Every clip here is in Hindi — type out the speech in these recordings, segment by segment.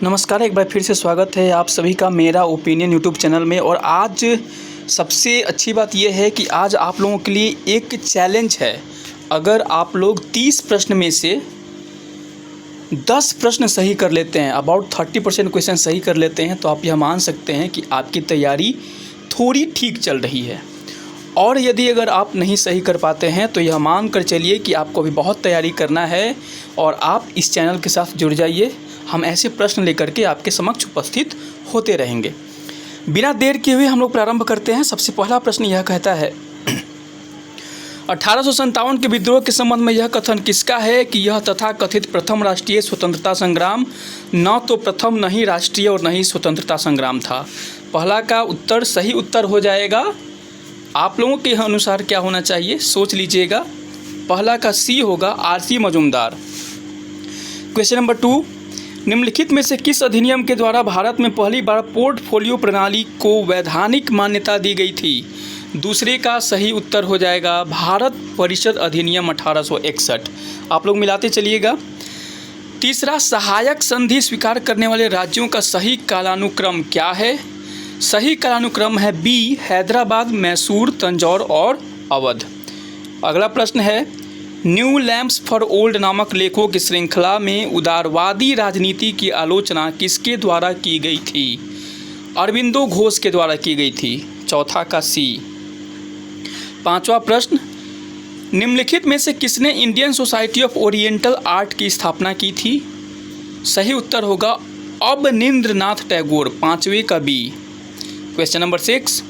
नमस्कार, एक बार फिर से स्वागत है आप सभी का मेरा ओपिनियन यूट्यूब चैनल में। और आज सबसे अच्छी बात यह है कि आज आप लोगों के लिए एक चैलेंज है। अगर आप लोग 30 प्रश्न में से 10 प्रश्न सही कर लेते हैं, अबाउट 30% क्वेश्चन सही कर लेते हैं, तो आप यह मान सकते हैं कि आपकी तैयारी थोड़ी ठीक चल रही है। और यदि अगर आप नहीं सही कर पाते हैं तो यह मान कर चलिए कि आपको अभी बहुत तैयारी करना है और आप इस चैनल के साथ जुड़ जाइए। हम ऐसे प्रश्न लेकर के आपके समक्ष उपस्थित होते रहेंगे। बिना देर किए हुए हम लोग प्रारंभ करते हैं। सबसे पहला प्रश्न यह कहता है 1857 के विद्रोह के संबंध में यह कथन किसका है कि यह तथाकथित प्रथम राष्ट्रीय स्वतंत्रता संग्राम न तो प्रथम, न ही राष्ट्रीय और न ही स्वतंत्रता संग्राम था। पहला का उत्तर सही उत्तर हो जाएगा। आप लोगों के अनुसार क्या होना चाहिए, सोच लीजिएगा। पहला का सी होगा, आरसी मजूमदार। क्वेश्चन नंबर 2, निम्नलिखित में से किस अधिनियम के द्वारा भारत में पहली बार पोर्टफोलियो प्रणाली को वैधानिक मान्यता दी गई थी? दूसरे का सही उत्तर हो जाएगा भारत परिषद अधिनियम 1861। आप लोग मिलाते चलिएगा। तीसरा, सहायक संधि स्वीकार करने वाले राज्यों का सही कालानुक्रम क्या है? सही कालानुक्रम है बी, हैदराबाद, मैसूर, तंजौर और अवध। अगला प्रश्न है, न्यू लैम्प्स फॉर ओल्ड नामक लेखों की श्रृंखला में उदारवादी राजनीति की आलोचना किसके द्वारा की गई थी? अरविंदो घोष के द्वारा की गई थी। चौथा का सी। पांचवा प्रश्न, निम्नलिखित में से किसने Indian society of oriental art की स्थापना की थी? सही उत्तर होगा अवनींद्रनाथ टैगोर। पांचवे का बी। क्वेश्चन नंबर 6,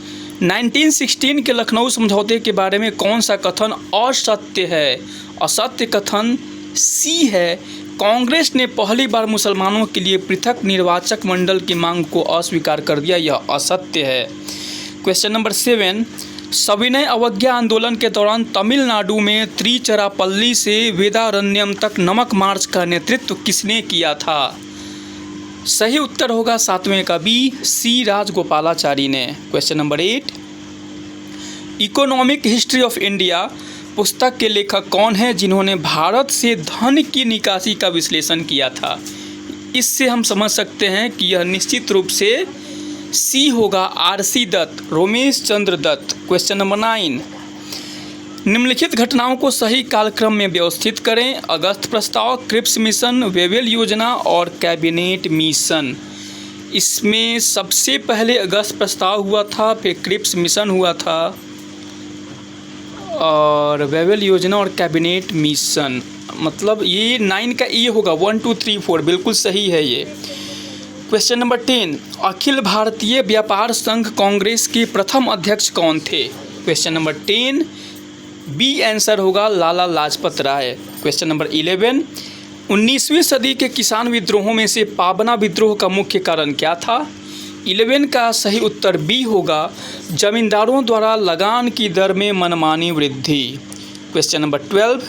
1916 के लखनऊ समझौते के बारे में कौन सा कथन असत्य है? असत्य कथन सी है, कांग्रेस ने पहली बार मुसलमानों के लिए पृथक निर्वाचक मंडल की मांग को अस्वीकार कर दिया। यह असत्य है। क्वेश्चन नंबर 7, सविनय अवज्ञा आंदोलन के दौरान तमिलनाडु में त्रिचरापल्ली से वेदारण्यम तक नमक मार्च का नेतृत्व किसने किया था? सही उत्तर होगा सातवें का बी, सी राजगोपालाचारी ने। Question number 8, economic history of India पुस्तक के लेखक कौन हैं जिन्होंने भारत से धन की निकासी का विश्लेषण किया था? इससे हम समझ सकते हैं कि यह निश्चित रूप से सी होगा, आरसी दत्त, रोमेश चंद्र दत्त। क्वेश्चन नंबर 9, निम्नलिखित घटनाओं को सही कालक्रम में व्यवस्थित करें। अगस्त प्रस्ताव, क्रिप्स मिशन, वेवेल योजना और कैबिनेट मिशन। इसमें सबसे पहले अगस्त प्रस्ताव हुआ था, फिर क्रिप्स मिशन हुआ था और वेवेल योजना और कैबिनेट मिशन। मतलब ये 9 का ए होगा, 1 2 3 4 बिल्कुल सही है ये। क्वेश्चन नंबर 10, अखिल भारतीय व्यापार संघ कांग्रेस के प्रथम अध्यक्ष कौन थे? क्वेश्चन नंबर 10 बी आंसर होगा लाला लाजपत राय। क्वेश्चन नंबर 11, 19वीं सदी के किसान विद्रोहों में से पाबना विद्रोह का मुख्य कारण क्या था? 11 का सही उत्तर बी होगा, जमींदारों द्वारा लगान की दर में मनमानी वृद्धि। क्वेश्चन नंबर 12,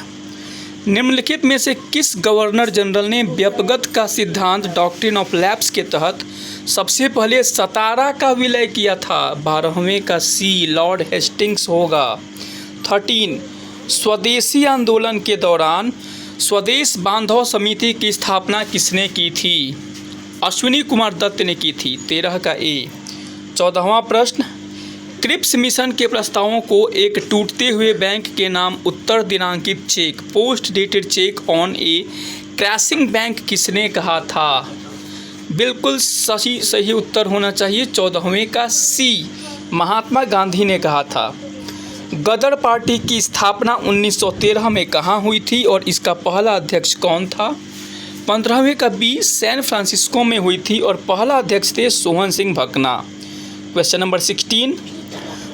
निम्नलिखित में से किस गवर्नर जनरल ने व्यपगत का सिद्धांत डॉक्ट्रिन ऑफ लैप्स के तहत सबसे पहले सतारा का विलय किया था? 12वें का सी, लॉर्ड हेस्टिंग्स होगा। 13, स्वदेशी आंदोलन के दौरान स्वदेश बांधव समिति की स्थापना किसने की थी? अश्विनी कुमार दत्त ने की थी। 13 का ए। 14वां प्रश्न, क्रिप्स मिशन के प्रस्तावों को एक टूटते हुए बैंक के नाम उत्तर दिनांकित cheque, post dated cheque on a crashing bank किसने कहा था? बिल्कुल सही उत्तर होना चाहिए 14वें का सी, महात्मा गांधी ने कहा था। गदर पार्टी की स्थापना 1913 में कहाँ हुई थी और इसका पहला अध्यक्ष कौन था? 15वें का बी, सैन फ्रांसिस्को में हुई थी और पहला अध्यक्ष थे सोहन सिंह भकना। क्वेश्चन नंबर 16,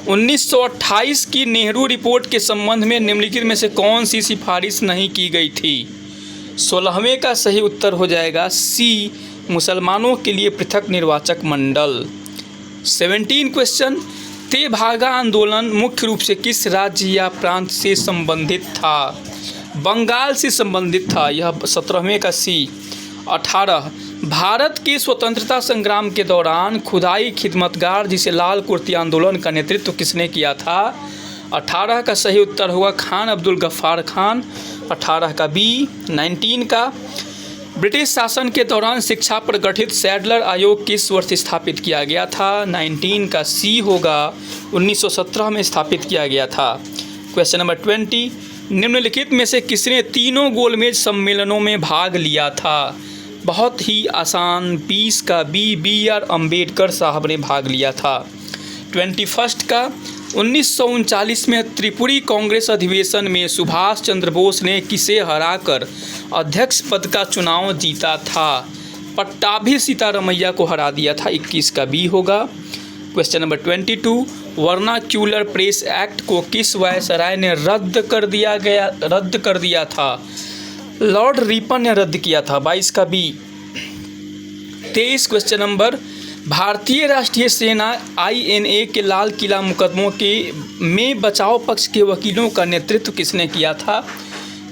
1928 की नेहरू रिपोर्ट के संबंध में निम्नलिखित में से कौन सी सिफारिश नहीं की गई थी? 16वें का सही उत्तर हो जाएगा सी, मुसलमानों के लिए पृथक निर्वाचक मंडल। 17 क्वेश्चन, तेभागा आंदोलन मुख्य रूप से किस राज्य या प्रांत से संबंधित था? बंगाल से संबंधित था। यह 17वें का सी। 18, भारत के स्वतंत्रता संग्राम के दौरान खुदाई खिदमतगार जिसे लाल कुर्ती आंदोलन का नेतृत्व किसने किया था? 18 का सही उत्तर होगा खान अब्दुल गफ्फार खान। 18 का बी। 19 का ब्रिटिश शासन के दौरान शिक्षा पर गठित सैडलर आयोग किस वर्ष स्थापित किया गया था? 19 का सी होगा, 1917 में स्थापित किया गया था। क्वेश्चन नंबर 20, निम्नलिखित में से किसने तीनों गोलमेज सम्मेलनों में भाग लिया था? बहुत ही आसान, 20 का बी आर अम्बेडकर साहब ने भाग लिया था। 21 का 1939 में त्रिपुरी कांग्रेस अधिवेशन में सुभाष चंद्र बोस ने किसे हराकर अध्यक्ष पद का चुनाव जीता था? पट्टाभी सीतारमैया को हरा दिया था, 21 का बी होगा। Question number 22, vernacular press act को किस वायसराय ने रद्द कर दिया था? लॉर्ड रिपन ने रद्द किया था, 22 का बी। 23 क्वेश्चन नंबर, भारतीय राष्ट्रीय सेना INA के लाल किला मुकदमों में बचाव पक्ष के वकीलों का नेतृत्व किसने किया था?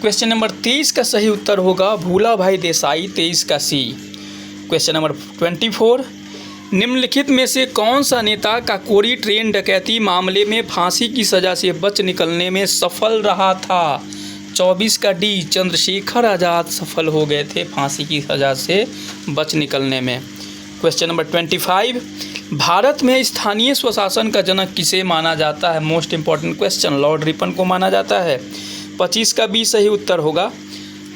क्वेश्चन नंबर 23 का सही उत्तर होगा भूला भाई देसाई, 23 का सी। क्वेश्चन नंबर 24, निम्नलिखित में से कौन सा नेता काकोरी ट्रेन डकैती मामले में फांसी की सज़ा से बच निकलने में सफल रहा था? 24 का डी, चंद्रशेखर आज़ाद सफल हो गए थे फांसी की सज़ा से बच निकलने में। क्वेश्चन नंबर 25, भारत में स्थानीय स्वशासन का जनक किसे माना जाता है? Most important question, Lord Ripon को माना जाता है, 25 का बी सही उत्तर होगा।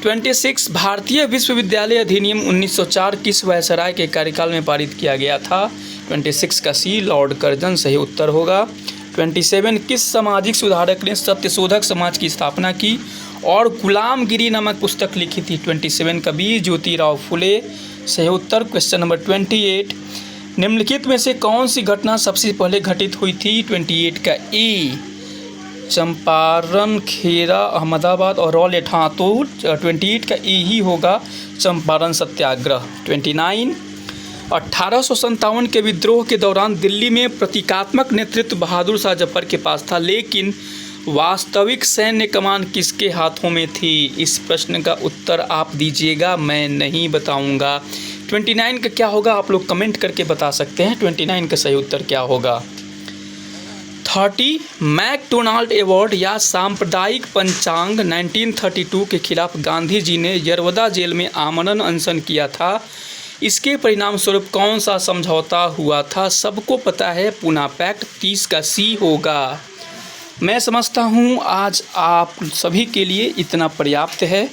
26, भारतीय विश्वविद्यालय अधिनियम 1904 किस वायसराय के कार्यकाल में पारित किया गया था? 26 का सी, लॉर्ड कर्जन सही उत्तर होगा। 27, किस सामाजिक सुधारक ने सत्यशोधक समाज की स्थापना की और गुलामगिरी नामक पुस्तक लिखी थी? 27 का बी, ज्योतिराव फुले सही उत्तर। क्वेश्चन नंबर 28, निम्नलिखित में से कौन सी घटना सबसे पहले घटित हुई थी? 28 का ए, चंपारण, खेरा, अहमदाबाद और रॉलेट। हाँ, तो 28 का ए ही होगा, चंपारण सत्याग्रह। 29, 1857 के विद्रोह के दौरान दिल्ली में प्रतीकात्मक नेतृत्व बहादुर शाह जफर के पास था, लेकिन वास्तविक सैन्य कमान किसके हाथों में थी? इस प्रश्न का उत्तर आप दीजिएगा, मैं नहीं बताऊंगा। 29 का क्या होगा आप लोग कमेंट करके बता सकते हैं, 29 का सही उत्तर क्या होगा। 30, मैकडोनाल्ड अवार्ड या सांप्रदायिक पंचांग 1932 के खिलाफ गांधी जी ने यरवदा जेल में आमरण अनशन किया था। इसके परिणाम स्वरूप कौन सा समझौता हुआ था? सबको पता है, पूना पैक्ट, 30 का सी होगा। मैं समझता हूँ आज आप सभी के लिए इतना पर्याप्त है।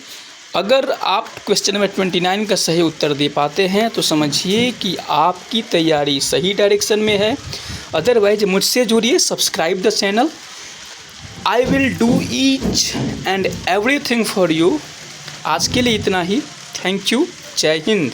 अगर आप क्वेश्चन नंबर 29 का सही उत्तर दे पाते हैं तो समझिए कि आपकी तैयारी सही डायरेक्शन में है। अदरवाइज मुझसे जुड़िए, subscribe the channel. I will do each and everything for you. आज के लिए इतना ही। Thank you. जय हिंद।